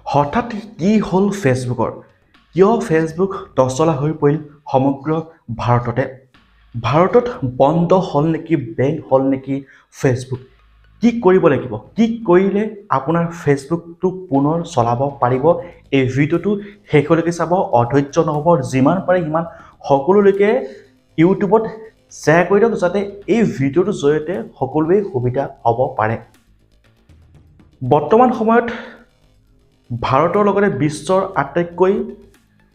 হঠাৎ কি হ'ল ফেচবুকৰ কিয় ফেচবুক তছলা হৈ পৰিল সমগ্ৰ ভাৰতত বন্ধ হ'ল নেকি বেন হ'ল নেকি ফেচবুক কি কৰিব লাগিব কি কৰিলে আপোনাৰ ফেচবুকটো পুনৰ চলাব পাৰিব এই ভিডিঅ'টো শেষলৈকে চাব অধৈৰ্য নহ'ব যিমান পাৰে সিমান সকলোলৈকে ইউটিউবত শ্বেয়াৰ কৰি দিয়ক যাতে এই ভিডিঅ'টোৰ জৰিয়তে সকলোৱে সুবিধা হ'ব পাৰে বৰ্তমান সময়ত ভাৰতৰ লগতে বিশ্বৰ আটাইতকৈ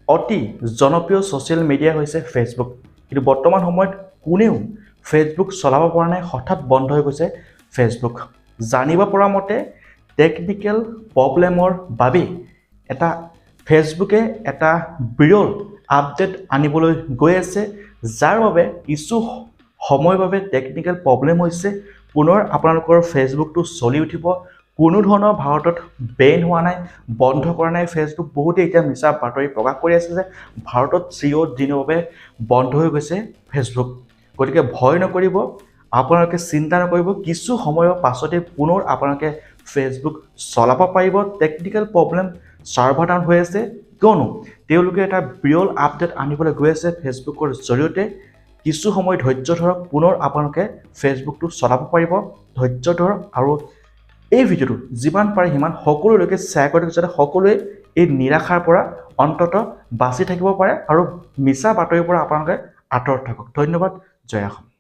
অতি জনপ্ৰিয় ছ'চিয়েল মিডিয়া হৈছে ফেচবুক কিন্তু বৰ্তমান সময়ত কোনেও ফেচবুক চলাব পৰা নাই হঠাৎ বন্ধ হৈ গৈছে ফেচবুক জানিব পৰা মতে টেকনিকেল প্ৰব্লেমৰ বাবে এটা ফেচবুকে এটা বিৰল আপডেট আনিবলৈ গৈ আছে যাৰ বাবে কিছু সময়ৰ বাবে টেকনিকেল প্ৰব্লেম হৈছে পুনৰ আপোনালোকৰ ফেচবুকটো চলি উঠিব কোনো ধৰণৰ ভাৰতত বেন হোৱা নাই বন্ধ কৰা নাই ফেচবুক বহুতে এতিয়া মিছা বাতৰি প্ৰকাশ কৰি আছে যে ভাৰতত চিৰদিনৰ বাবে বন্ধ হৈ গৈছে ফেচবুক গতিকে ভয় নকৰিব আপোনালোকে চিন্তা নকৰিব কিছু সময়ৰ পাছতে পুনৰ আপোনালোকে ফেচবুক চলাব পাৰিব টেকনিকেল প্ৰব্লেম চাৰ্ভাৰ ডাউন হৈ আছে কিয়নো তেওঁলোকে এটা বিৰল আপডেট আনিবলৈ গৈ আছে ফেচবুকৰ জৰিয়তে কিছু সময় ধৈৰ্য ধৰক পুনৰ আপোনালোকে ফেচবুকটো চলাব পাৰিব ধৈৰ্য ধৰক আৰু এই ভিডিঅ'টো যিমান পাৰে সিমান সকলোলৈকে শ্বেয়াৰ কৰি দিয়ক যাতে সকলোৱে এই নিৰাশাৰ পৰা অন্তত বাচি থাকিব পাৰে আৰু মিছা বাতৰিৰ পৰা আপোনালোকে আঁতৰত থাকক ধন্যবাদ জয় অসম